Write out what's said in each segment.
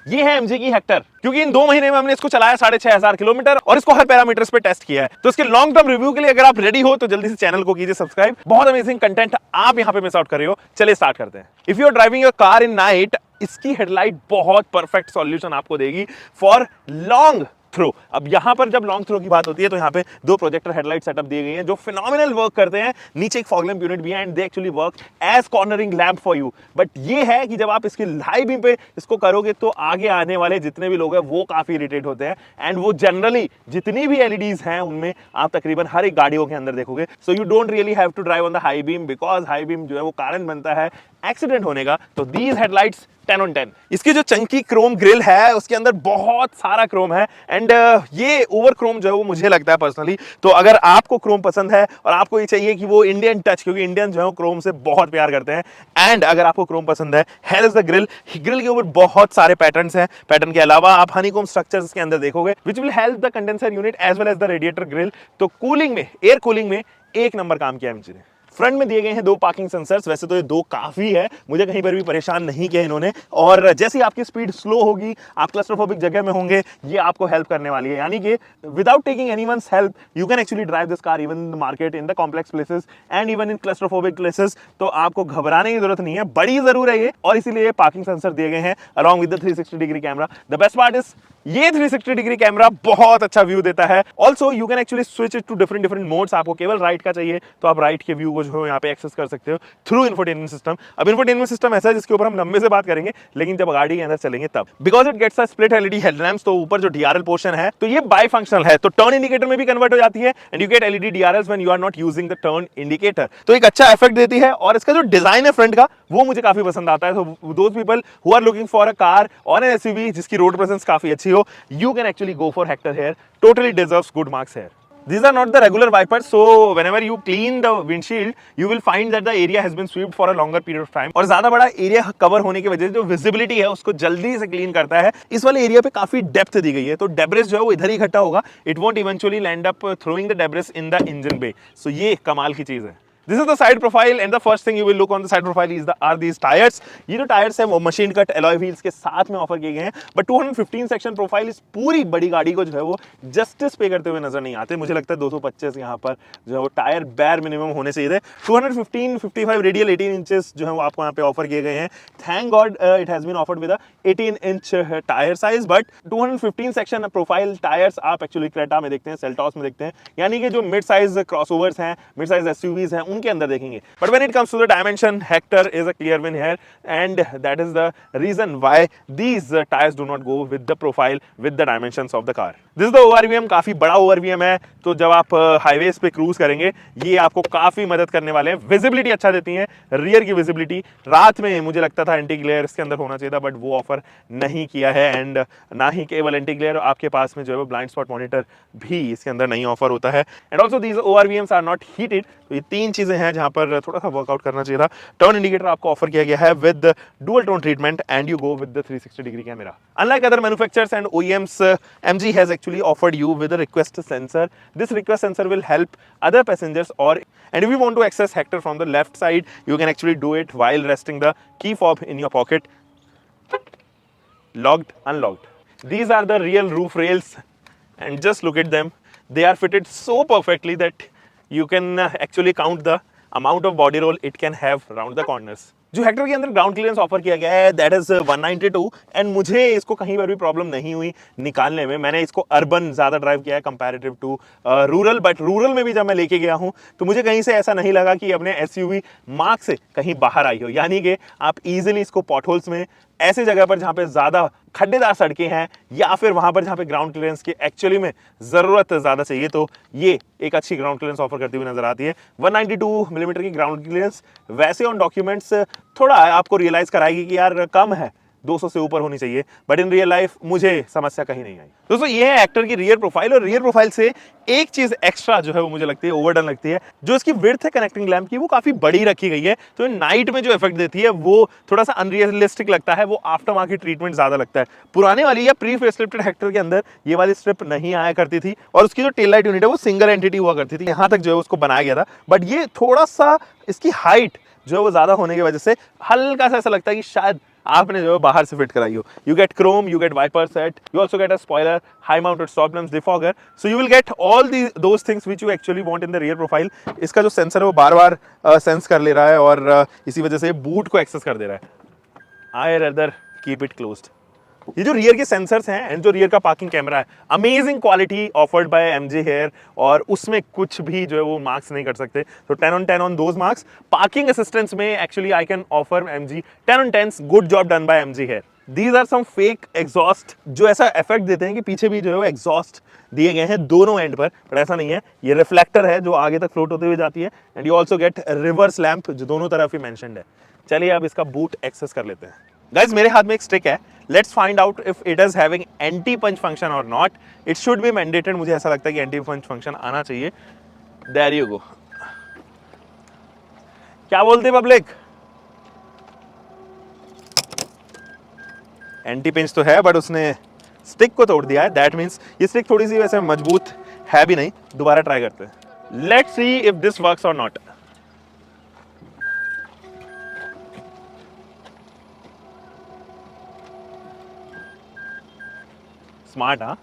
ये है एमजी की हेक्टर, क्योंकि इन 2 महीने में हमने इसको चलाया 6500 किलोमीटर और इसको हर पैरामीटर्स पे टेस्ट किया है। तो इसके लॉन्ग टर्म रिव्यू के लिए अगर आप रेडी हो तो जल्दी से चैनल को कीजिए सब्सक्राइब। बहुत अमेजिंग कंटेंट आप यहाँ पे मिस आउट कर रहे हो। चलिए स्टार्ट करते हैं। If you are driving your car in night, इसकी हेडलाइट बहुत परफेक्ट सॉल्यूशन आपको देगी फॉर लॉन्ग थ्रो। अब यहां पर जब लॉन्ग थ्रो की बात होती है तो यहां पे 2 प्रोजेक्टर हेडलाइट सेटअप दिए गए हैं जो फिनोमिनल वर्क करते हैं। नीचे एक फॉग लैंप यूनिट भी है and they actually work as cornering lamp for you. But ये है कि जब आप इसकी हाई बीम पे इसको करोगे तो आगे आने वाले जितने भी लोग हैं वो काफी इरिटेट होते हैं एंड वो जनरली जितनी भी एलईडीज हैं उनमें आप तकरीबन हर एक गाड़ियों के अंदर देखोगे। So you don't really have to drive on the high beam because high beam जो है वो कारण बनता है एक्सीडेंट होने का। तो दीज हेडलाइट्स 10 on 10। इसकी जो चंकी क्रोम ग्रिल है उसके अंदर बहुत सारा क्रोम है एंड ये ओवर क्रोम जो है वो मुझे लगता है पर्सनली। तो अगर आपको क्रोम पसंद है और आपको ये चाहिए कि वो इंडियन टच, क्योंकि इंडियन जो है क्रोम से बहुत प्यार करते हैं, एंड अगर आपको क्रोम पसंद है, here is the grill. Grill के ऊपर बहुत सारे पैटर्न्स हैं। पैटर्न के अलावा आप हनीकॉम स्ट्रक्चर्स के अंदर देखोगे which will help the condenser unit as well as the radiator grille. तो कूलिंग में, एयर कूलिंग में एक नंबर काम किया एमजी ने। फ्रंट में दिए गए हैं 2 पार्किंग सेंसर्स। वैसे तो ये 2 काफी है, मुझे कहीं पर भी परेशान नहीं किया इन्होंने। और जैसे ही आपकी स्पीड स्लो होगी, आप क्लस्ट्रोफोबिक जगह में होंगे, ये आपको हेल्प करने वाली है। यानी कि without taking anyone's help you can actually drive this car even in the market, in the complex places and even in claustrophobic places. तो आपको घबराने की जरूरत नहीं है, बड़ी जरूर है ये। और इसीलिए ये पार्किंग सेंसर दिए गए हैं along with the 360 degree camera. The best part is ये 360 डिग्री कैमरा बहुत अच्छा व्यू देता है। Also you can actually switch it to different modes. आपको केवल राइट का चाहिए तो आप राइट के व्यू को जो है यहाँ पे एक्सेस कर सकते हो थ्रू इंफोटेनमेंट सिस्टम। अब इंफोटेनमेंट सिस्टम ऐसा है जिसके ऊपर हम लंबे से बात करेंगे, लेकिन जब गाड़ी के अंदर चलेंगे तब, because it gets a split LED headlamps. तो ऊपर जो डीआरएल पोर्शन है तो ये बाई फंक्शनल है, तो टर्न इंडिकेटर में भी कन्वर्ट हो जाती है and you get LED DRLs when you are not using the turn indicator. तो एक अच्छा इफेक्ट देती है। और इसका जो डिजाइन है फ्रंट का वो मुझे काफी पसंद आता है। तो those people who are looking for a car और एन एसयूवी जिसकी रोड प्रेजेंस काफी अच्छी हो, you can actually go for Hector here. Totally deserves good marks here. These are not the regular wipers, so whenever you clean the windshield, you will find that the area has been swept for a longer period of time. और ज्यादा बड़ा area cover होने की वजह से जो visibility है उसको जल्दी से क्लीन करता है। इस वाले एरिया पे काफी डेप्थ दी गई है, तो डेब्रिस जो है वो इधर ही इकट्ठा होगा। It won't eventually land up throwing the debris in the engine bay. So ये कमाल की चीज है। This is the side profile and the first thing you will look on the side profile are these tires. ये जो tyres हैं वो machine cut alloy wheels के साथ में ऑफर किए गए हैं। बट 215 सेक्शन प्रोफाइल इस पूरी बड़ी गाड़ी को जो है वो जस्टिस पे करते हुए नजर नहीं आते। मुझे लगता है 225 यहाँ पर जो है वो टायर बैर मिनिमम होने चाहिए थे। 215 55 रेडियल 18 इंचेस जो है वो आपको यहाँ पे ऑफर किए गए हैं। Thank god it has been offered with 18 inch tyre size. But 215 section profile tyres आप एक्चुअली क्रेटा में देखते हैं, सेल्टॉस में देखते हैं, यानी कि जो मिड साइज क्रॉसओवर्स हैं, मिड साइज एसयूवीज हैं, उनके अंदर देखेंगे। But when it comes to the dimension, Hector is a clear win here and that is the reason why these tyres do not go with the profile with the dimensions of the car. This is the ORVM, काफी बड़ा ORVM है। तो जब आप highways पे cruise करेंगे ये आपको काफी मदद करने वाले हैं। विजिबिलिटी अच्छा देती है, रियर की विजिबिलिटी। रात में मुझे लगता था एंटी ग्लेयर इसके अंदर होना चाहिए था, बट वो ऑफर नहीं किया है। एंड ना ही केवल एंटी ग्लेयर, आपके पास में जो है वो ब्लाइंड स्पॉट मॉनिटर भी इसके अंदर नहीं ऑफर होता है। And also these ORVMs are not heated. तो ये 3 चीजें हैं जहां पर थोड़ा सा वर्कआउट करना चाहिए था। टर्न इंडिकेटर आपको ऑफर किया गया है with dual tone treatment and you go with the 360 degree camera. Unlike other manufacturers and OEMs, MG has actually offered you with a request sensor. This request sensor will help other passengers, and if you want to access Hector from the left side, you can actually do it while resting the key fob in your pocket. Locked, unlocked. These are the real roof rails and just look at them. They are fitted so perfectly that you can actually count the amount of body roll it can have around the corners. जो Hector के अंदर ground clearance offer किया गया है that is 192 and मुझे इसको कहीं पर भी प्रॉब्लम नहीं हुई निकालने में। मैंने इसको अर्बन ज्यादा ड्राइव किया है comparative to rural, but rural में भी जब मैं लेके गया हूं तो मुझे कहीं से ऐसा नहीं लगा कि अपने एसयूवी मार्क से कहीं बाहर आई हो। यानी कि आप इजीली इसको पॉटहोल्स में, ऐसे जगह पर जहां पे ज्यादा खड्डेदार सड़कें हैं या फिर वहां पर जहां पे ग्राउंड क्लियरेंस की एक्चुअली में जरूरत ज्यादा चाहिए, तो ये एक अच्छी ग्राउंड क्लियरेंस ऑफर करती हुई नजर आती है। 192 मिलीमीटर की ग्राउंड क्लियरेंस वैसे ऑन डॉक्यूमेंट्स थोड़ा आपको रियलाइज कराएगी कि यार कम है, 200 से ऊपर होनी चाहिए, बट इन रियल लाइफ मुझे समस्या कहीं नहीं आई। दोस्तों ये है हेक्टर की रियर प्रोफाइल, और रियर प्रोफाइल से एक चीज एक्स्ट्रा जो है वो मुझे लगती है ओवरडन लगती है। जो इसकी विड्थ है कनेक्टिंग लैंप की वो काफी बड़ी रखी गई है, तो नाइट में जो इफेक्ट देती है वो थोड़ा सा अनरियलिस्टिक लगता है, वो आफ्टर मार्केट ट्रीटमेंट ज्यादा लगता है। पुराने वाली या प्री फेसलिफ्टेड हेक्टर के अंदर ये वाली स्ट्रिप नहीं आया करती थी, और उसकी जो टेल लाइट यूनिट है वो सिंगल एंटिटी हुआ करती थी, यहाँ तक जो है उसको बनाया गया था। बट ये थोड़ा सा इसकी हाइट जो है वो ज्यादा होने की वजह से हल्का सा ऐसा लगता है कि शायद आपने जो है बाहर से फिट कराई हो। You get chrome, you get wiper set, you also get a spoiler, high mounted stop lamps, defogger, so you will get all the those things which you actually want in the rear profile. इसका जो sensor है वो बार बार sense कर ले रहा है और इसी वजह से बूट को एक्सेस कर दे रहा है। आई रेदर कीप इट क्लोज्ड। ये जो रियर के सेंसर्स हैं एंड जो रियर का पार्किंग कैमरा है, amazing quality offered by MG here, और उसमें कुछ भी जो है वो मार्क्स नहीं कर सकते। तो 10 on 10 on those marks. Parking assistance में actually I can offer MG 10 on 10, good job done by MG here. These are some fake exhaust जो ऐसा इफेक्ट देते हैं कि पीछे भी जो है वो एग्जॉस्ट दिए गए हैं दोनों एंड पर ऐसा नहीं है। ये रिफ्लेक्टर है जो आगे तक फ्लोट होते हुए जाती है, and you also gate reverse lamp जो दोनों तरफ ही मेंशन्ड है। चलिए अब इसका बूट एक्सेस कर लेते हैं। गाइज मेरे हाथ में एक स्टिक है, let's find out if it is having anti pinch function और not. It should be mandated, मुझे ऐसा लगता है कि एंटी पंच फंक्शन आना चाहिए। There you go. क्या बोलते पब्लिक? एंटी पिंच तो है बट उसने स्टिक को तोड़ दिया है। दैट मीन्स ये स्टिक थोड़ी सी वैसे मजबूत है भी नहीं। दोबारा ट्राई करते हैं। Let's see if this works और नॉट। स्मार्ट, हाँ।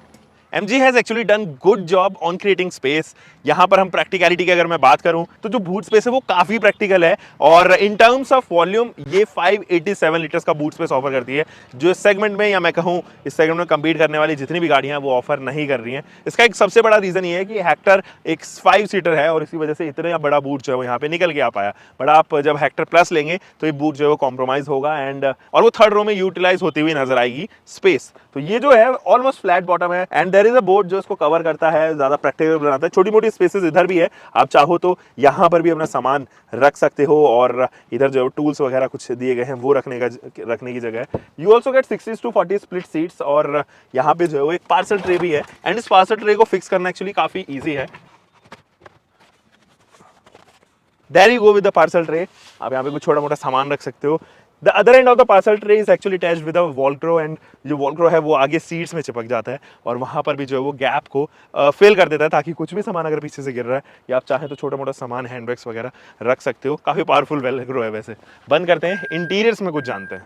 MG has actually done good job on creating space। यहाँ पर हम प्रैक्टिकलिटी की अगर मैं बात करूं तो जो बूट स्पेस है वो काफी प्रैक्टिकल है, और इन टर्म्स ऑफ वॉल्यूम ये 587 लीटर्स का बूट स्पेस ऑफर करती है, जो इस सेगमेंट में, या मैं कहूं इस सेगमेंट में कम्पीट करने वाली जितनी भी गाड़ियां वो ऑफर नहीं कर रही हैं। इसका एक सबसे बड़ा रीजन ये है कि हेक्टर एक 5 सीटर है और इसी वजह से इतना बड़ा बूट जो है वो यहाँ पे निकल के आ पाया। बट आप जब हेक्टर प्लस लेंगे तो ये बूट जो है वो कॉम्प्रोमाइज होगा, एंड और वो थर्ड रो में यूटिलाइज होती हुई नजर आएगी स्पेस। तो ये जो है ऑलमोस्ट फ्लैट बॉटम है, and there is a board जो इसको कवर करता है, ज्यादा प्रैक्टिकल बनाता है। छोटी मोटी स्पेसेस इधर भी है, आप चाहो तो यहाँ पर भी अपना सामान रख सकते हो, और इधर जो टूल्स वगैरह कुछ दिए गए हैं वो रखने की जगह है। You also gate 60-40 split seats, और यहाँ पे जो है वो एक पार्सल ट्रे भी है, एंड इस पार्सल ट्रे को फिक्स करना एक्चुअली काफी ईजी है। There you go with the parcel tray। आप यहाँ पे कुछ छोटा मोटा सामान रख सकते हो। The other end of the parcel tray is actually attached with a Velcro, and जो Velcro है वो आगे सीट्स में चिपक जाता है, और वहाँ पर भी जो है वो गैप को फिल कर देता है, ताकि कुछ भी सामान अगर पीछे से गिर रहा है या आप चाहें तो छोटा मोटा सामान, हैंडबैग्स वगैरह रख सकते हो। काफ़ी पावरफुल Velcro है वैसे। बंद करते हैं, इंटीरियर्स में कुछ जानते हैं।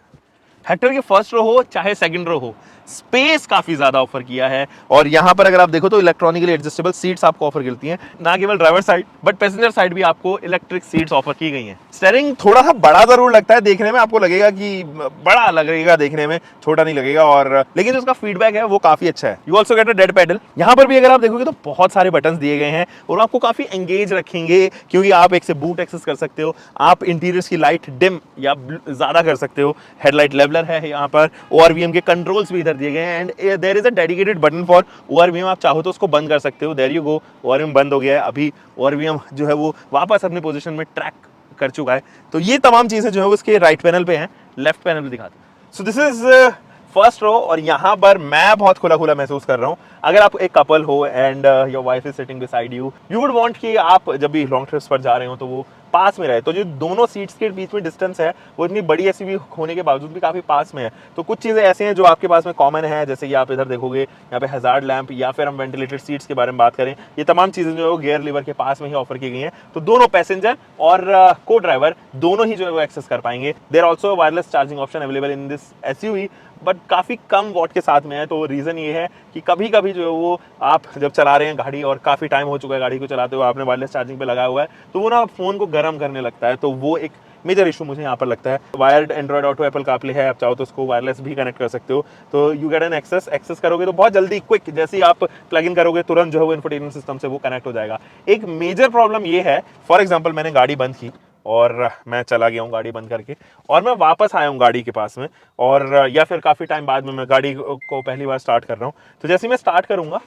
हेक्टर की फर्स्ट रो हो चाहे सेकंड रो हो, स्पेस काफी ज्यादा ऑफर किया है, और यहाँ पर अगर आप देखो तो इलेक्ट्रॉनिकली एडजस्टेबल सीट्स आपको ऑफर करती हैं। ना केवल driver side but passenger side भी आपको इलेक्ट्रिक सीट्स ऑफर की गई हैं। स्टीयरिंग थोड़ा सा बड़ा जरूर लगता है देखने में, आपको लगेगा कि बड़ा लगेगा देखने में, छोटा नहीं लगेगा, और लेकिन जो उसका फीडबैक है वो काफी अच्छा है। You also get a dead pedal. यहाँ पर भी अगर आप देखोगे तो बहुत सारे बटन दिए गए हैं और आपको काफी एंगेज रखेंगे, क्योंकि आप एक से बूट एक्सेस कर सकते हो, आप इंटीरियर्स की लाइट डिम या ज्यादा कर सकते हो, हेडलाइट लेवलर है यहाँ पर, ORVM के कंट्रोल्स भी इधर दिए गए हैं, and there is a dedicated button for ORVM। आप चाहो तो उसको बंद कर सकते हो। देयर यू गो, ORVM बंद हो गया है। अभी ORVM जो है वो वापस अपनी पोजीशन में ट्रैक कर चुका है। तो ये तमाम चीजें जो है उसके राइट पैनल पे हैं, लेफ्ट पैनल पे दिखाते हैं। So this is first row, और यहाँ पर मैं बहुत खुला खुला महसूस कर रहा हूँ। अगर आप एक कपल हो and your wife is sitting beside you, you would want कि आप जब भी लॉन्ग ट्रिप्स पर जा रहे हो तो वो पास में रहे। तो जो दोनों सीट्स के बीच में डिस्टेंस है वो इतनी बड़ी एसयूवी होने के बावजूद भी काफी पास में है। तो कुछ चीजें ऐसी हैं जो आपके पास में कॉमन है, जैसे कि आप इधर देखोगे यहाँ पे हैजार्ड लैंप, या फिर हम वेंटिलेटेड सीट्स के बारे में बात करें, ये तमाम चीजें जो है वो गियर लीवर के पास में ही ऑफर की गई हैं। तो दोनों पैसेंजर और को ड्राइवर दोनों ही जो है वो एक्सेस कर पाएंगे। There also wireless charging option available in this SUV, but काफ़ी कम वॉट के साथ में है। तो रीज़न ये है कि कभी कभी जो है वो आप जब चला रहे हैं गाड़ी और काफ़ी टाइम हो चुका है गाड़ी को चलाते हुए, आपने वायरलेस चार्जिंग पे लगाया हुआ है, तो वो ना फ़ोन को गर्म करने लगता है। तो वो एक मेजर इशू मुझे यहाँ पर लगता है। Wired Android auto Apple CarPlay है, आप चाहो तो उसको वायरलेस भी कनेक्ट कर सकते हो। तो यू गेट एन एक्सेस करोगे तो बहुत जल्दी क्विक, जैसे ही आप प्लग इन करोगे तुरंत जो है वो इंफोटेनमेंट सिस्टम से वो कनेक्ट हो जाएगा। एक मेजर प्रॉब्लम ये है, फॉर एग्जाम्पल मैंने गाड़ी बंद की और मैं चला गया हूँ गाड़ी बंद करके, और मैं वापस आया हूँ गाड़ी के पास में, और या फिर काफ़ी टाइम बाद में मैं गाड़ी को पहली बार स्टार्ट कर रहा हूँ, तो जैसे मैं स्टार्ट करूँगा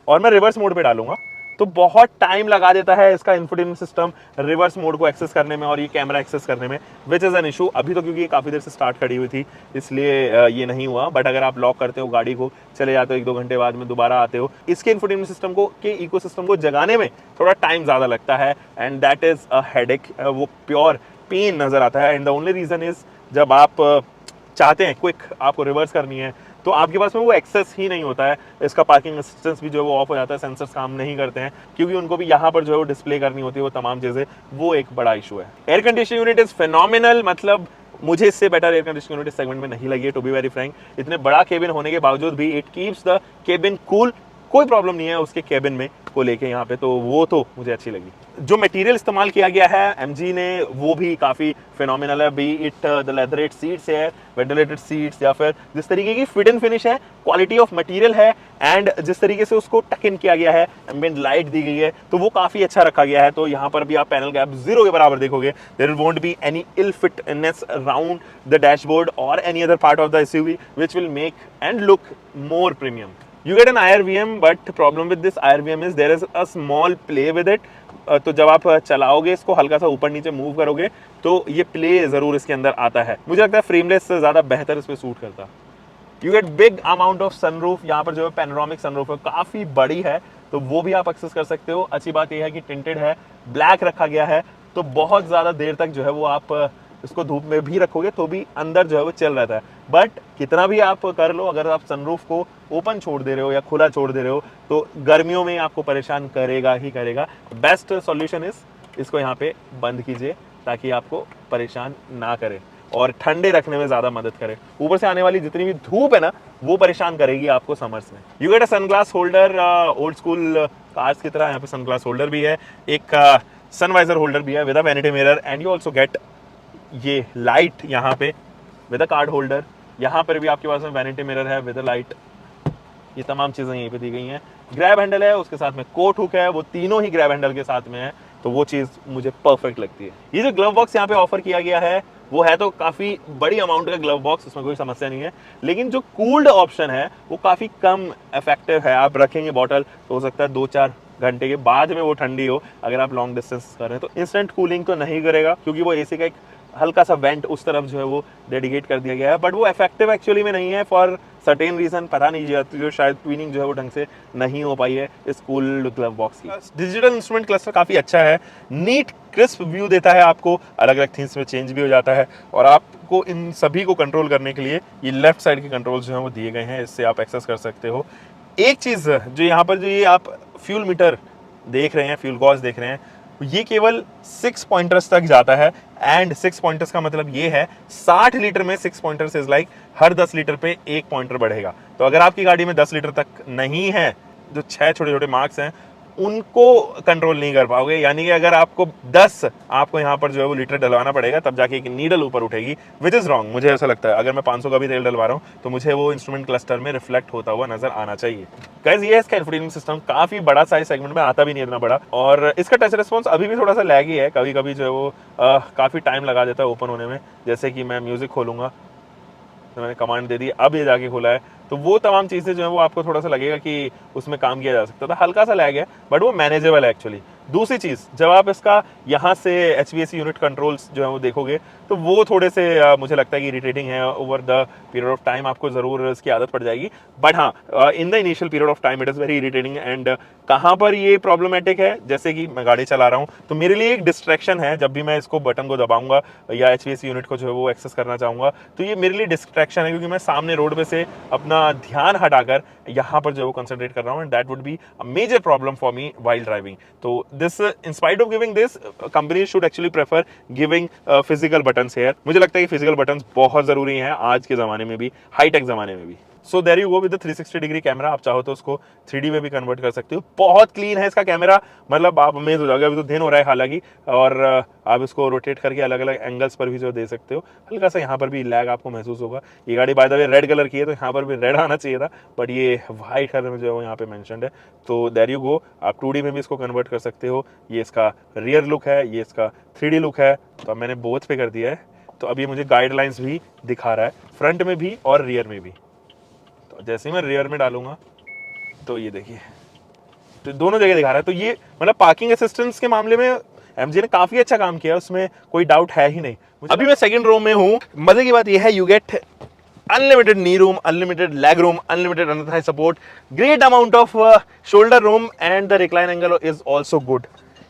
और मैं रिवर्स मोड पे डालूंगा तो बहुत टाइम लगा देता है इसका इंफोटेनमेंट सिस्टम रिवर्स मोड को एक्सेस करने में और ये कैमरा एक्सेस करने में, विच इज़ एन इशू। अभी तो क्योंकि ये काफ़ी देर से स्टार्ट खड़ी हुई थी इसलिए ये नहीं हुआ, बट अगर आप लॉक करते हो गाड़ी को, चले जाते हो 1-2 घंटे बाद में दोबारा आते हो, इसके इंफोटेनमेंट सिस्टम को के इकोसिस्टम को जगाने में थोड़ा टाइम ज़्यादा लगता है, and that is a headache. वो प्योर पेन नज़र आता है, and the only reason is जब आप चाहते हैं क्विक आपको रिवर्स करनी है तो आपके पास में वो एक्सेस ही नहीं होता है। इसका पार्किंग असिस्टेंस भी जो है वो ऑफ हो जाता है, सेंसर्स काम नहीं करते हैं क्योंकि उनको भी यहाँ पर जो है वो डिस्प्ले करनी होती है वो तमाम चीज़ें, वो एक बड़ा इशू है। Air condition unit is phenomenal, मतलब मुझे इससे बेटर एयर कंडीशनिंग यूनिट इस सेगमेंट में नहीं लगी है, टू बी वेरी फ्रैंक। इतने बड़ा केबिन होने के बावजूद भी it keeps the cabin cool, कोई प्रॉब्लम नहीं है उसके केबिन में को लेके यहाँ पे, तो वो तो मुझे अच्छी लगी। जो मटेरियल इस्तेमाल किया गया है एमजी ने वो भी काफ़ी फिनोमिनल है, B it the leatherette seats है, वेंटिलेटेड सीट्स, या फिर जिस तरीके की फिट एंड फिनिश है, क्वालिटी ऑफ मटेरियल है, एंड जिस तरीके से उसको टक इन किया गया है, एम्बिएंट लाइट दी गई है, तो वो काफ़ी अच्छा रखा गया है। तो यहाँ पर भी आप पैनल गैप 0 के बराबर देखोगे। There won't be any ill fitness around the dashboard और any other part of the SUV which will make and look more premium. You get an IRVM, but problem with this IRVM is there is a small play with it. तो जब आप चलाओगे इसको, हल्का सा ऊपर नीचे मूव करोगे तो ये प्ले जरूर इसके अंदर आता है। मुझे लगता है फ्रेमलेस से ज़्यादा बेहतर इस पे सूट करता। You get big amount of sunroof, यहाँ पर जो है पैनोरामिक सनरूफ है, काफ़ी बड़ी है, तो वो भी आप एक्सेस कर सकते हो। अच्छी बात यह है कि टिंटेड है, ब्लैक रखा गया है, तो बहुत ज़्यादा देर तक जो है वो आप इसको धूप में भी रखोगे तो भी अंदर जो है वो चल रहता है। बट कितना भी आप कर लो, अगर आप सनरूफ को ओपन छोड़ दे रहे हो या खुला छोड़ दे रहे हो तो गर्मियों में आपको परेशान करेगा ही करेगा। बेस्ट सॉल्यूशन इज इसको यहाँ पे बंद कीजिए ताकि आपको परेशान ना करे और ठंडे रखने में ज़्यादा मदद करे। ऊपर से आने वाली जितनी भी धूप है ना वो परेशान करेगी आपको समर्स में। You get a sunglass holder, old school cars की तरह यहाँ पे सनग्लास होल्डर भी है, एक सनवाइजर होल्डर भी है with a vanity mirror, and you also gate ये लाइट यहाँ पे विद अ कार्ड होल्डर। यहाँ पर भी आपके पास में वैनिटी मिरर है विद अ लाइट। ये तमाम चीज़ें यहीं पे दी गई हैं। ग्रैब हैंडल है, उसके साथ में कोट हुक है, वो तीनों ही ग्रैब हैंडल के साथ में है, तो वो चीज़ मुझे परफेक्ट लगती है। ये जो ग्लव बॉक्स यहाँ पे ऑफर किया गया है वो है तो काफ़ी बड़ी अमाउंट का ग्लव बॉक्स, उसमें कोई समस्या नहीं है, लेकिन जो कूल्ड ऑप्शन है वो काफ़ी कम इफेक्टिव है। आप रखेंगे बॉटल तो हो सकता है 2-4 घंटे के बाद में वो ठंडी हो। अगर आप लॉन्ग डिस्टेंस कर रहे हैं तो इंस्टेंट कूलिंग तो नहीं करेगा, क्योंकि वो एसी का एक हल्का सा वेंट उस तरफ जो है वो डेडिकेट कर दिया गया है, बट वो इफेक्टिव एक्चुअली में नहीं है फॉर सर्टेन रीजन, पता नहीं जो शायद ट्विनिंग जो है वो ढंग से नहीं हो पाई है इस कूल्ड ग्लव बॉक्स की। डिजिटल इंस्ट्रूमेंट क्लस्टर काफ़ी अच्छा है, नीट क्रिस्प व्यू देता है आपको, अलग अलग थीम्स में चेंज भी हो जाता है, और आपको इन सभी को कंट्रोल करने के लिए ये लेफ्ट साइड के कंट्रोल्स जो हैं वो दिए गए हैं, इससे आप एक्सेस कर सकते हो। एक चीज़ जो यहाँ पर जो ये आप फ्यूल मीटर देख रहे हैं, फ्यूल गॉज देख रहे हैं, ये केवल 6 पॉइंटर्स तक जाता है, एंड 6 पॉइंटर्स का मतलब ये है 60 लीटर में 6 pointers is like her 10 litre पे 1 पॉइंटर बढ़ेगा। तो अगर आपकी गाड़ी में 10 लीटर तक नहीं है, जो 6 छोटे छोटे मार्क्स हैं उनको कंट्रोल नहीं कर पाओगे, यानी कि अगर आपको 10 आपको यहाँ पर जो है वो लीटर डलवाना पड़ेगा तब जाके एक नीडल ऊपर उठेगी, विच इज़ रॉन्ग। मुझे ऐसा लगता है अगर मैं 500 का भी तेल डलवा रहा हूँ तो मुझे वो इंस्ट्रूमेंट क्लस्टर में रिफ्लेक्ट होता हुआ नजर आना चाहिए। गाइस ये इसका इंफोटेनमेंट सिस्टम काफ़ी बड़ा साइज सेगमेंट में आता भी नहीं इतना बड़ा, और इसका टच रिस्पॉन्स अभी भी थोड़ा सा लैगी है, कभी कभी जो है वो काफ़ी टाइम लगा देता है ओपन होने में। जैसे कि मैं म्यूज़िक खोलूँगा तो मैंने कमांड दे दी, अब ये जाके खुला है, तो वो तमाम चीज़ें जो है वो आपको थोड़ा सा लगेगा कि उसमें काम किया जा सकता था, हल्का सा लैग है बट वो मैनेजेबल है एक्चुअली। दूसरी चीज़, जब आप इसका यहाँ से HVAC यूनिट कंट्रोल्स जो है वो देखोगे तो वो थोड़े से मुझे लगता है कि इरिटेटिंग है। Over the period of time आपको ज़रूर इसकी आदत पड़ जाएगी, बट हाँ in the initial period of time it is very irritating. And कहाँ पर ये प्रॉब्लमेटिक है, जैसे कि मैं गाड़ी चला रहा हूँ तो मेरे लिए एक डिस्ट्रैक्शन है, जब भी मैं इसको बटन को दबाऊंगा या HVAC यूनिट को जो है वो एक्सेस करना चाहूँगा तो ये मेरे लिए डिस्ट्रैक्शन है, क्योंकि मैं सामने रोड पे से अपना ध्यान हटाकर यहाँ पर जो है वो कंसंट्रेट कर रहा हूँ, and that would be a major problem for me while driving. तो this in spite of giving this, company should actually prefer giving physical buttons here. मुझे लगता है कि फिजिकल बटन्स बहुत ज़रूरी हैं आज के ज़माने में भी, हाईटेक ज़माने में भी। So there you go with 360 degree camera, आप चाहो तो उसको 3D में भी कन्वर्ट कर सकते हो। बहुत क्लीन है इसका कैमरा, मतलब आप अमेज हो जाओगे। अभी तो दिन हो रहा है हालांकि, और आप इसको रोटेट करके अलग अलग एंगल्स पर भी जो दे सकते हो। हल्का सा यहाँ पर भी लैग आपको महसूस होगा। ये गाड़ी by the way red colour की है तो यहाँ पर भी रेड आना चाहिए था, बट ये वाइट कलर में जो है यहाँ पे मैंशनड है। तो देयर यू गो, आप 2D में भी इसको कन्वर्ट कर सकते हो। ये इसका रियर लुक है, ये इसका 3D लुक है, तो अब मैंने बोथ पे कर दिया है। तो अभी मुझे गाइडलाइंस भी दिखा रहा है, फ्रंट में भी और रियर में भी। तो जैसे ही मैं रियर में डालूंगा तो ये देखिए, तो दोनों जगह दिखा रहा है। तो ये मतलब पार्किंग असिस्टेंस के मामले में एमजी ने काफी अच्छा काम किया, उसमें कोई डाउट है ही नहीं। अभी मैं सेकंड रो में हूँ। मजे की बात यह है, you get unlimited knee room, unlimited leg room, unlimited under Thai support, great amount off shoulder room, and the recline angle is also good.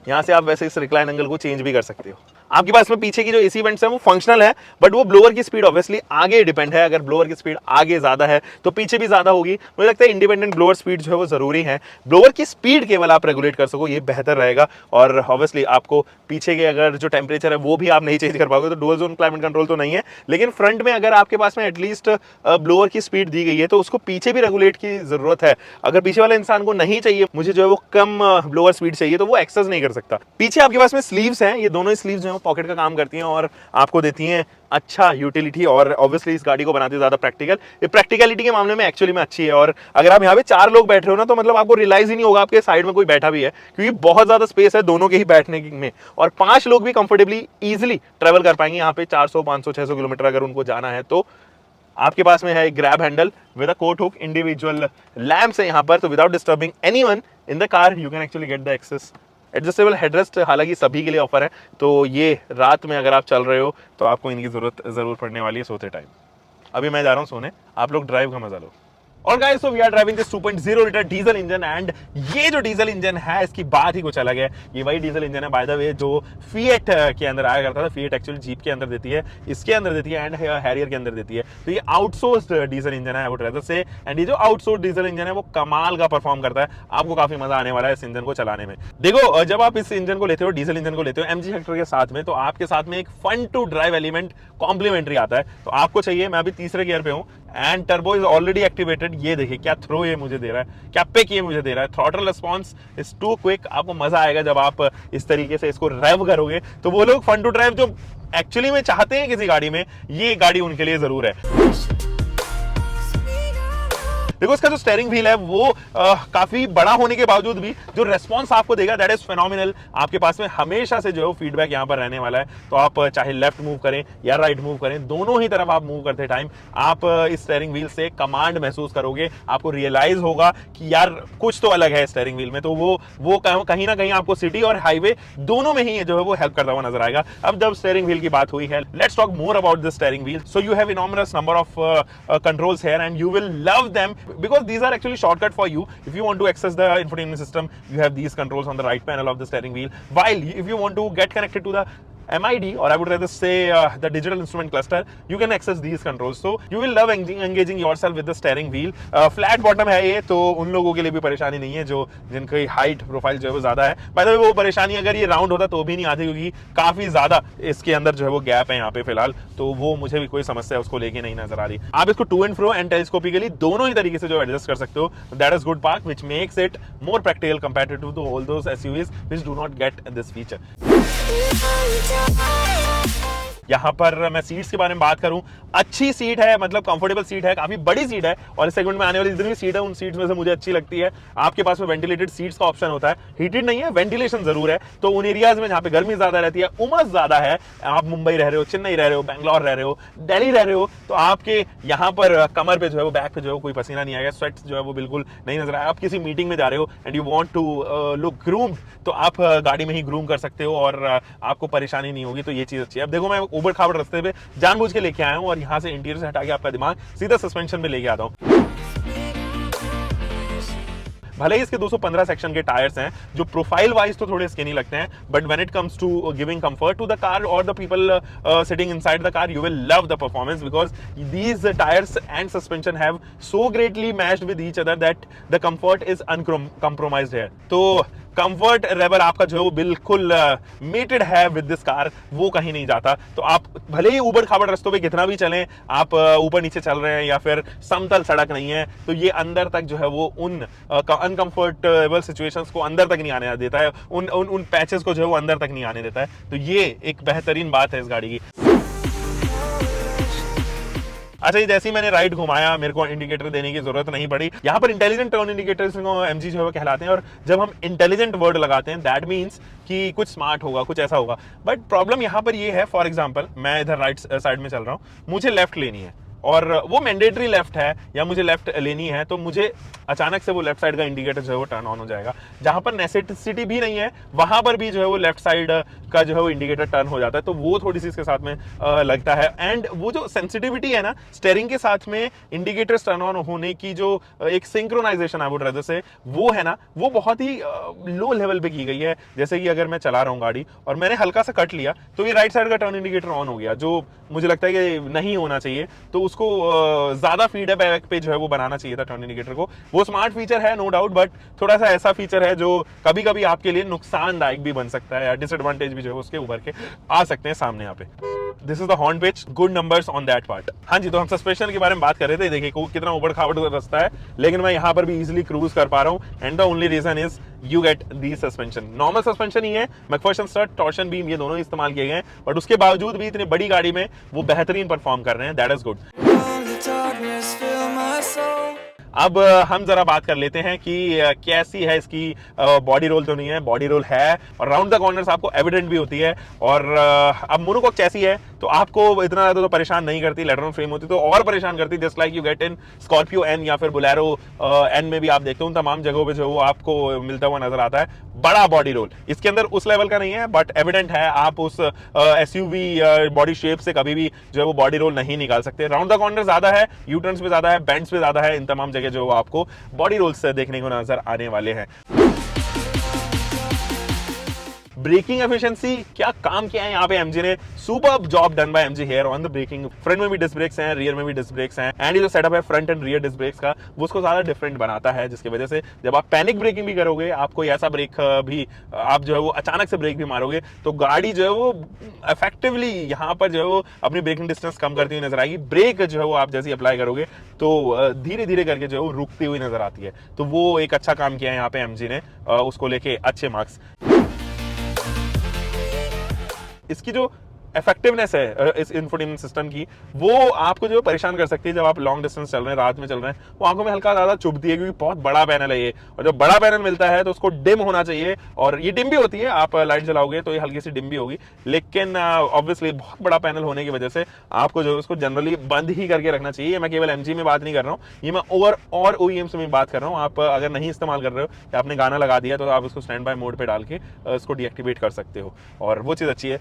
यहाँ से आप वैसे इस रिक्लाइन एंगल को चेंज भी कर सकते हो। आपके पास में पीछे की जो एसी वेंट्स है वो फंक्शनल है, बट वो ब्लोअर की स्पीड ऑब्वियसली आगे डिपेंड है। अगर ब्लोअर की स्पीड आगे ज्यादा है तो पीछे भी ज्यादा होगी। मुझे लगता है इंडिपेंडेंट ब्लोअर स्पीड जो है वो जरूरी है। ब्लोअर की स्पीड केवल आप रेगुलेट कर सको, ये बेहतर रहेगा। और ऑब्वियसली आपको पीछे के अगर जो टेम्परेचर है वो भी आप नहीं चेंज कर पाओगे, तो डुअल जोन क्लाइमेट कंट्रोल तो नहीं है, लेकिन फ्रंट में अगर आपके पास में एटलीस्ट ब्लोअर की स्पीड दी गई है तो उसको पीछे भी रेगुलेट की जरूरत है। अगर पीछे वाले इंसान को नहीं चाहिए, मुझे जो है वो कम ब्लोअर स्पीड चाहिए, तो वो एक्सेस नहीं कर सकता। पीछे आपके पास में स्लीव्स हैं, ये दोनों स्लीव्स जो है पॉकेट का काम करती हैं और आपको देती हैं अच्छा यूटिलिटी, और ऑब्वियसली इस गाड़ी को बनाती है ज्यादा प्रैक्टिकल। ये प्रैक्टिकलिटी के मामले में एक्चुअली में अच्छी है। और अगर आप यहाँ पे 4 लोग बैठ रहे हो ना, तो मतलब आपको रियलाइज ही नहीं होगा आपके साइड में कोई बैठा भी है, क्योंकि बहुत ज्यादा स्पेस है दोनों के ही बैठने में। और 5 लोग भी कंफर्टेबली इजिली ट्रेवल कर पाएंगे यहाँ पे 400 500 600 किलोमीटर अगर उनको जाना है तो। आपके पास में है एक grab handle with a coat hook, individual lamps है यहाँ पर, तो without disturbing anyone in the car you can actually get the access. Adjustable headrest हालांकि सभी के लिए ऑफर है, तो ये रात में अगर आप चल रहे हो तो आपको इनकी जरूरत जरूर पड़ने वाली है सोते टाइम। अभी मैं जा रहा हूँ सोने, आप लोग ड्राइव का मजा लो। और guys, so we are driving this 2.0 litre diesel engine, and ये जो डीजल इंजन है इसकी बात ही कुछ अलग है। ये वही डीजल इंजन है बाय द वे जो फिएट के अंदर आया करता था। फिएट एक्चुअली जीप के अंदर देती है, इसके अंदर देती है, एंड हैरियर के अंदर देती है। तो ये आउटसोर्स्ड डीजल इंजन है, आई वुड रेदर से। एंड ये जो आउटसोर्स्ड डीजल इंजन है वो कमाल का परफॉर्म करता है। आपको काफी मजा आने वाला है इस इंजन को चलाने में। देखो, जब आप इस इंजन को लेते हो, डीजल इंजन को लेते हो एमजी हेक्टर के साथ में, तो आपके साथ में एक fun to drive element complimentary आता है। तो आपको चाहिए, मैं अभी तीसरे गियर पे हूँ and turbo is already activated. ये देखिए क्या थ्रो ये मुझे दे रहा है, क्या पिक ये मुझे दे रहा है। Throttle response is too quick. आपको मजा आएगा जब आप इस तरीके से इसको रेव करोगे। तो वो लोग फन टू ड्राइव जो एक्चुअली में चाहते हैं किसी गाड़ी में, ये गाड़ी उनके लिए जरूर है। देखो, इसका जो स्टीयरिंग व्हील है वो काफी बड़ा होने के बावजूद भी जो रेस्पॉन्स आपको देगा दैट इज फेनोमिनल। आपके पास में हमेशा से जो है फीडबैक यहाँ पर रहने वाला है। तो आप चाहे लेफ्ट मूव करें या राइट मूव करें, दोनों ही तरफ आप मूव करते टाइम आप इस स्टीयरिंग व्हील से कमांड महसूस करोगे। आपको रियलाइज होगा कि यार कुछ तो अलग है स्टीयरिंग व्हील में। तो वो कहीं ना कहीं आपको सिटी और हाईवे दोनों में ही जो है वो हेल्प करता हुआ नजर आएगा। अब जब स्टीयरिंग व्हील की बात हुई है, let's talk more about the steering wheel. So you have enormous number of controls here and you will love them because these are actually shortcut for you. If you want to access the infotainment system, you have these controls on the right panel of the steering wheel, while if you want to get connected to the MID, or I would rather say the digital instrument cluster, you can access these controls. So you will love engaging yourself with the steering wheel. Flat bottom है ये, तो उन लोगों के लिए भी परेशानी नहीं है जो जिनकी हाइट प्रोफाइल जो है वो ज्यादा है। बाय द वे वो परेशानी अगर ये राउंड होता तो भी नहीं आती, क्योंकि काफी ज्यादा इसके अंदर जो है वो गैप है यहाँ पे फिलहाल। तो वो मुझे भी कोई समस्या उसको लेके नहीं नजर आ रही। आप इसको to and fro and telescopically दोनों ही तरीके से जो एडजस्ट कर सकते हो। That is good part which makes it more practical compared to all those SUVs which do not get this feature. यहाँ पर मैं सीट्स के बारे में बात करूं, अच्छी सीट है, मतलब कंफर्टेबल सीट है, काफी बड़ी सीट है। और इस सेगमेंट में आने वाली जितनी भी सीट है उन सीट्स में से मुझे अच्छी लगती है। आपके पास में वेंटिलेटेड सीट्स का ऑप्शन होता है, हीटेड नहीं है, वेंटिलेशन जरूर है। तो उन एरियाज में जहाँ पे गर्मी ज्यादा रहती है, उमस ज्यादा है, आप मुंबई रह रहे हो, चेन्नई रह रहे हो, बैंगलोर रह रहे हो, दिल्ली रह रहे हो, तो आपके यहाँ पर कमर पे जो है वो, बैक पे जो है कोई पसीना नहीं आएगा, स्वेट जो है वो बिल्कुल नहीं नजर आएगा। आप किसी मीटिंग में जा रहे हो and you want to look groomed, तो आप गाड़ी में ही ग्रूम कर सकते हो और आपको परेशानी नहीं होगी। तो ये चीज अच्छी है। अब देखो, मैं उबड़ खाबड़ रास्ते पे जानबूझ के लेके आया हूं और यहां से इंटीरियर से हटा के आपका दिमाग सीधा सस्पेंशन में लेके आता हूं। भले ही इसके 215 सेक्शन के टायर्स हैं जो प्रोफाइल वाइज तो थोड़े स्किनी लगते हैं, but when it comes to giving comfort to the car और the people sitting inside the car, you will love the performance because these tyres and suspension have so greatly matched with each other that the comfort is uncompromised here. तो comfort level आपका जो है वो बिल्कुल mated है with this car, वो कहीं नहीं जाता। तो आप भले ही ऊबड़ खाबड़ रास्तों पे कितना भी चलें, आप ऊपर नीचे चल रहे हैं या फिर समतल सड़क नहीं है, तो ये अंदर तक जो है वो उन अनकंफर्टेबल सिचुएशंस को अंदर तक नहीं आने देता है, उन पैचेस को जो है वो अंदर तक नहीं आने देता है। तो ये एक बेहतरीन बात है इस गाड़ी की। अच्छा, ये जैसे ही मैंने राइट घुमाया, मेरे को इंडिकेटर देने की जरूरत नहीं पड़ी। यहाँ पर इंटेलिजेंट टर्न इंडिकेटर्स एमजी जो है वो कहलाते हैं, और जब हम इंटेलिजेंट वर्ड लगाते हैं दैट मीन्स कि कुछ स्मार्ट होगा, कुछ ऐसा होगा। बट प्रॉब्लम यहाँ पर ये है, फॉर एग्जाम्पल मैं इधर राइट साइड में चल रहा हूँ, मुझे लेफ्ट लेनी है, और वो मैंडेटरी लेफ्ट है या मुझे लेफ्ट लेनी है, तो मुझे अचानक से वो लेफ्ट साइड का इंडिकेटर जो है वो टर्न ऑन हो जाएगा। जहां पर नेसेसिटी भी नहीं है वहां पर भी जो है वो लेफ्ट साइड का जो है वो इंडिकेटर टर्न हो जाता है। तो वो थोड़ी सी इसके साथ में लगता है। एंड वो जो सेंसिटिविटी है ना स्टीयरिंग के साथ में इंडिकेटर्स टर्न ऑन होने की, जो एक सिंक्रोनाइजेशन आई वुड रादर से, वो है ना, वो बहुत ही लो लेवल पे की गई है। जैसे कि अगर मैं चला रहा हूँ गाड़ी और मैंने हल्का सा कट लिया तो ये राइट साइड का टर्न इंडिकेटर ऑन हो गया, जो मुझे लगता है कि नहीं होना चाहिए। तो उसको ज्यादा फीडबैक पे जो है वो बनाना चाहिए था टर्न इंडिकेटर को। वो स्मार्ट फीचर है नो डाउट, बट थोड़ा सा ऐसा फीचर है जो कभी कभी आपके लिए नुकसानदायक भी बन सकता है या डिसएडवांटेज भी जो है उसके उभर के आ सकते हैं सामने। यहाँ पे this is the horn pitch, good numbers on that part. हाँ जी, तो हम सस्पेंशन के बारे में बात कर रहे थे। देखिए कितना उबड़ खाबड़ रास्ता है, लेकिन मैं यहाँ पर भी इजीली क्रूज कर पा रहा हूँ। And the only reason is you get the suspension. Normal suspension ही है, मैकफर्सन स्ट्रट, टॉर्शन बीम, ये दोनों इस्तेमाल किए गए हैं, बट उसके बावजूद भी इतनी बड़ी गाड़ी में वो बेहतरीन परफॉर्म कर रहे हैं। That is good. अब हम जरा बात कर लेते हैं कि कैसी है इसकी बॉडी रोल। तो नहीं है, बॉडी रोल है और राउंड द कॉर्नर्स आपको एविडेंट भी होती है। और अब मोनोकॉक चैसी है तो आपको इतना ज्यादा तो परेशान नहीं करती। लेटरल फ्रेम होती तो और परेशान करती, just like you get in Scorpio N या फिर बोलेरो एन में भी आप देखते हो उन तमाम जगहों पे जो वो आपको मिलता हुआ नजर आता है। बड़ा बॉडी रोल इसके अंदर उस लेवल का नहीं है, बट एविडेंट है। आप उस एसयूवी बॉडी शेप से कभी भी जो है वो बॉडी रोल नहीं निकाल सकते। राउंड द कॉर्नर ज्यादा है, यू टर्न्स पे ज्यादा है, बेंड्स पे ज्यादा है, इन तमाम जगह जो आपको बॉडी रोल्स देखने को नजर आने वाले हैं। ब्रेकिंग एफिशिएंसी, क्या काम किया है यहाँ पे एमजी ने। Superb job done by MG here on the braking. Front में भी डिस्क ब्रेक्स हैं, रियर में भी डिस्क ब्रेक्स हैं, एंड ये जो सेटअप है front and rear disc brakes का, वो उसको ज्यादा डिफरेंट बनाता है, जिसकी वजह से जब आप पैनिक ब्रेकिंग भी करोगे, आपको ऐसा ब्रेक भी आप जो है वो अचानक से ब्रेक भी मारोगे तो गाड़ी जो है वो इफेक्टिवली यहाँ पर जो है वो अपनी ब्रेकिंग डिस्टेंस कम करती हुई नजर आएगी। ब्रेक जो है वो आप जैसे ही अप्लाई करोगे तो धीरे धीरे करके जो है वो रुकती हुई नजर आती है। तो वो एक अच्छा काम किया है यहाँ पे एमजी ने, उसको लेके अच्छे मार्क्स। इसकी जो इफेक्टिवनेस है इस इंफोटेनमेंट सिस्टम की, वो आपको जो परेशान कर सकती है जब आप लॉन्ग डिस्टेंस चल रहे हैं, रात में चल रहे हैं। वो आंखों में हल्का ज्यादा चुभती है क्योंकि बहुत बड़ा पैनल है ये, और जब बड़ा पैनल मिलता है तो उसको डिम होना चाहिए, और ये डिम भी होती है। आप लाइट जलाओगे तो ये हल्की सी डिम भी होगी, लेकिन ऑब्वियसली बहुत बड़ा पैनल होने की वजह से आपको जो उसको जनरली बंद ही करके रखना चाहिए। मैं केवल एमजी में बात नहीं कर रहा हूँ, ये मैं ओवर और ओईएम्स में बात कर रहा हूँ। आप अगर नहीं इस्तेमाल कर रहे हो या आपने गाना लगा दिया तो आप उसको स्टैंड बाय मोड पे डाल के इसको डीएक्टिवेट कर सकते हो, और वो चीज अच्छी है।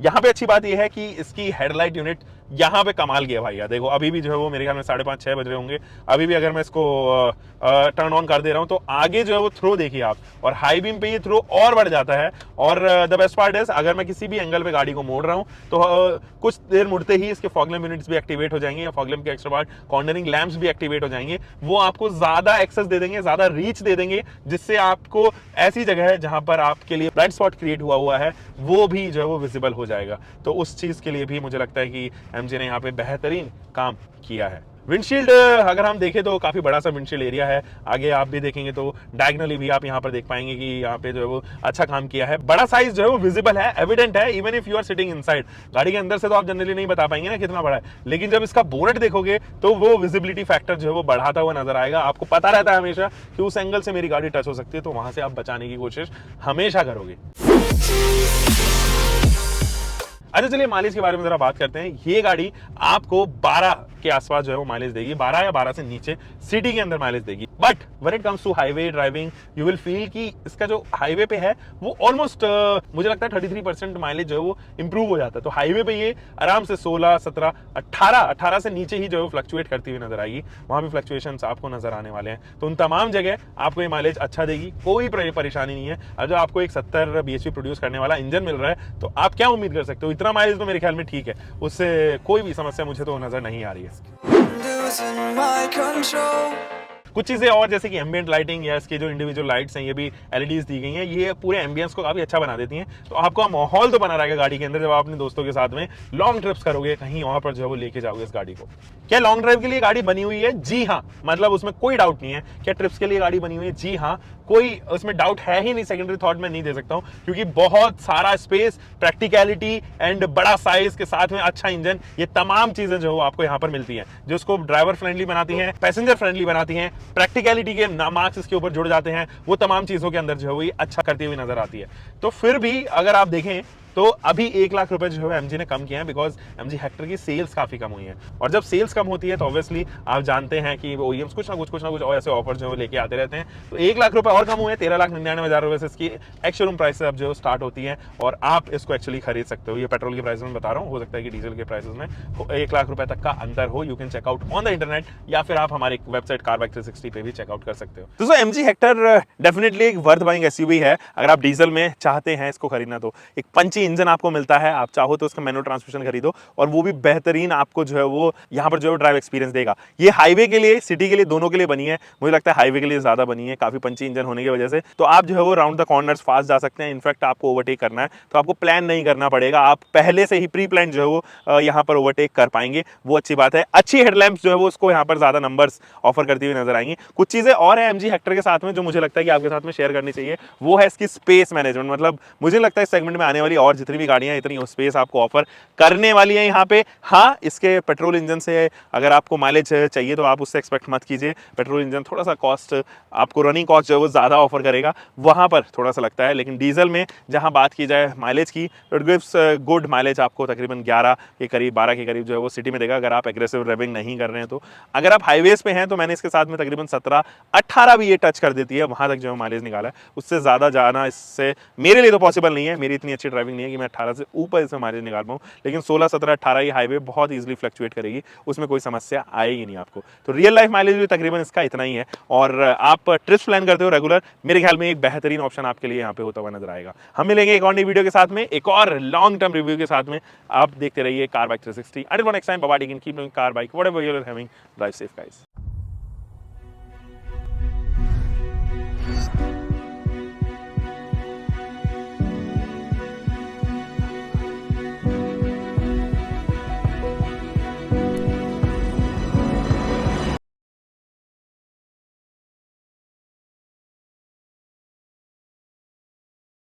यहाँ पे अच्छी बात यह है कि इसकी हेडलाइट यूनिट यहाँ पे कमाल किया भाई। देखो अभी भी जो है वो मेरे ख्याल में 5:30-6 बज रहे होंगे, अभी भी अगर मैं इसको टर्न ऑन कर दे रहा हूँ तो आगे जो है वो थ्रो देखिए आप, और हाई बीम पे ये थ्रो और बढ़ जाता है। और द बेस्ट पार्ट इज, अगर मैं किसी भी एंगल पे गाड़ी को मोड़ रहा हूँ तो कुछ देर मुड़ते ही इसके फॉग लैम्प यूनिट्स भी एक्टिवेट हो जाएंगे, या फॉग लैम्प के एक्स्ट्रा पार्ट कॉर्नरिंग लैंप्स भी एक्टिवेट हो जाएंगे। वो आपको ज्यादा एक्सेस दे देंगे, ज्यादा रीच दे देंगे, जिससे आपको ऐसी जगह है जहां पर आपके लिए ब्लाइंड स्पॉट क्रिएट हुआ है वो भी जो है वो विजिबल हो जाएगा। तो उस चीज के लिए भी मुझे लगता है कि एमजी ने यहाँ पे बेहतरीन काम किया है। विंडशील्ड अगर हम देखें तो काफी बड़ा सा विंडशील्ड एरिया है। आगे आप भी देखेंगे तो डायगनली भी आप यहाँ पर देख पाएंगे कि यहाँ पे जो है वो अच्छा काम किया है। बड़ा साइज जो है वो विजिबल है, एविडेंट है, even if you are sitting inside. गाड़ी के अंदर से तो आप जनरली नहीं बता पाएंगे ना कितना बड़ा है, लेकिन जब इसका बोनट देखोगे तो वो विजिबिलिटी फैक्टर जो है वो बढ़ाता हुआ नजर आएगा। आपको पता रहता है हमेशा कि उस एंगल से मेरी गाड़ी टच हो सकती है, तो वहां से आप बचाने की कोशिश हमेशा करोगे। अच्छा चलिए माइलेज के बारे में जरा बात करते हैं। ये गाड़ी आपको 12 के आसपास जो है वो माइलेज देगी, 12 या 12 से नीचे सिटी के अंदर माइलेज देगी। But when it comes to highway driving you will feel कि इसका जो हाईवे पे है वो ऑलमोस्ट मुझे लगता है 33% माइलेज जो है वो इंप्रूव हो जाता है। तो हाईवे पे ये आराम से 16, 17, 18 से नीचे ही जो है फ्लक्चुएट करती हुई नजर आएगी। वहां भी फ्लक्चुएशंस आपको नजर आने वाले हैं। तो उन तमाम जगह आपको ये माइलेज अच्छा देगी, कोई परेशानी नहीं है। और जो आपको एक 70 bhp प्रोड्यूस करने वाला इंजन मिल रहा है तो आप क्या उम्मीद कर सकते हो। इतना माइलेज तो मेरे ख्याल में ठीक है, उससे कोई भी समस्या मुझे तो नजर नहीं आ रही है। कुछ चीजें और जैसे कि एम्बिएंट लाइटिंग या इसके जो इंडिविजुअल लाइट्स हैं ये भी एलईडीज दी गई हैं, ये पूरे एम्बियंस को काफी अच्छा बना देती हैं। तो आपका माहौल तो बना रहेगा गाड़ी के अंदर जब आप अपने दोस्तों के साथ में लॉन्ग ट्रिप्स करोगे, कहीं और पर जो है वो लेके जाओगे इस गाड़ी को। क्या लॉन्ग ड्राइव के लिए गाड़ी बनी हुई है? जी हाँ, मतलब उसमें कोई डाउट नहीं है। क्या ट्रिप्स के लिए गाड़ी बनी हुई है? जी हाँ, कोई उसमें डाउट है ही नहीं। सेकेंडरी थॉट में नहीं दे सकता हूं, क्योंकि बहुत सारा स्पेस, प्रैक्टिकलिटी एंड बड़ा साइज के साथ में अच्छा इंजन, ये तमाम चीजें जो आपको यहाँ पर मिलती हैं, जो उसको ड्राइवर फ्रेंडली बनाती हैं, पैसेंजर फ्रेंडली बनाती हैं, प्रैक्टिकलिटी के मार्क्स इसके ऊपर जुड़ जाते हैं। वो तमाम चीजों के अंदर जो है वो अच्छा करती हुई नजर आती है। तो फिर भी अगर आप देखें तो अभी 1 लाख रुपए जो है एमजी ने कम किया है, बिकॉज एमजी हेक्टर की सेल्स काफी कम हुई है, और जब सेल्स कम होती है तो ऑब्वियसली आप जानते हैं कि ओईएम्स कुछ ना कुछ और ऐसे ऑफर जो है लेके आते रहते हैं। तो 1 लाख रुपए और कम हुए, 13,99,000 रुपए से इसकी एक्स शोरूम प्राइस अब जो स्टार्ट होती है, और आप इसको एक्चुअली खरीद सकते हो। ये पेट्रोल के प्राइस में बता रहा हूँ, हो सकता है कि डीजल के प्राइसेस में 1 लाख रुपए तक का अंतर हो। You can check out on the internet, या फिर आप हमारी वेबसाइट कारबाइक 360 पे भी चेकआउट कर सकते हो। दोस्तों एमजी हेक्टर डेफिनेटली एक वर्थ बाइंग एसयूवी है अगर आप डीजल में चाहते हैं इसको खरीदना। तो एक पंची इंजन आपको मिलता है, आप चाहो तो उसका मैनुअल ट्रांसमिशन खरीदो, और वो भी बेहतरीन आपको जो है वो यहाँ पर जो है ड्राइव एक्सपीरियंस देगा। ये हाईवे के लिए, सिटी के लिए, दोनों के लिए बनी है। मुझे लगता है हाईवे के लिए ज्यादा बनी है, काफी पंची इंजन होने की वजह से। तो आप जो है वो राउंड द कॉर्नर्स फास्ट जा सकते हैं। इनफैक्ट आपको ओवरटेक करना है तो आपको प्लान नहीं करना पड़ेगा, आप पहले से ही प्री प्लान जो है वो यहाँ पर ओवरटेक कर पाएंगे, वो अच्छी बात है। अच्छी हेडलैम्प्स जो है वो उसको यहाँ पर ज्यादा नंबर्स ऑफर करती हुई नजर आएंगी। कुछ चीजें और है एमजी हेक्टर के साथ में जो मुझे लगता है कि आपके साथ में शेयर करनी चाहिए, वो है इसकी स्पेस मैनेजमेंट। मतलब मुझे लगता है इस सेगमेंट में आने वाली और जितनी भी गाड़ियां इतनी स्पेस आपको ऑफर करने वाली है यहाँ पे। हाँ, इसके पेट्रोल इंजन से अगर आपको माइलेज चाहिए तो आप उससे एक्सपेक्ट मत कीजिए। पेट्रोल इंजन थोड़ा सा कॉस्ट, आपको रनिंग कॉस्ट जो है वो ज्यादा ऑफर करेगा, वहां पर थोड़ा सा लगता है। लेकिन डीजल में जहां बात की जाए माइलेज की, इट गिव्स गुड माइलेज आपको, तकरीबन 11 के करीब, 12 के करीब जो है वो सिटी में देगा, अगर आप एग्रेसिव रेविंग नहीं कर रहे हैं तो। अगर आप हाईवेज पे हैं तो मैंने इसके साथ में तकरीबन 17-18 भी ये टच कर देती है, वहां तक जो है माइलेज निकाला है। उससे ज्यादा जाना इससे मेरे लिए तो पॉसिबल नहीं है, मेरी इतनी अच्छी ड्राइविंग नहीं है कि मैं 18 से ऊपर इसमें माइलेज निकाल पाऊँ। लेकिन 16, 17, 18 ये हाईवे बहुत ईजिली फ्लक्चुएट करेगी, उसमें कोई समस्या आएगी नहीं आपको। तो रियल लाइफ माइलेज भी तकरीबन इसका इतना ही है, और आप ट्रिप्स प्लान करते हो रेगुलर, मेरे ख्याल में एक बेहतरीन ऑप्शन आपके लिए यहाँ पे होता हुआ नजर आएगा। हम मिलेंगे एक और नई वीडियो के साथ में, एक और लॉन्ग टर्म रिव्यू के साथ में। आप देखते रहिए car bike 360। Until next time, bye bye, keep doing car bike, whatever you are having, drive safe guys.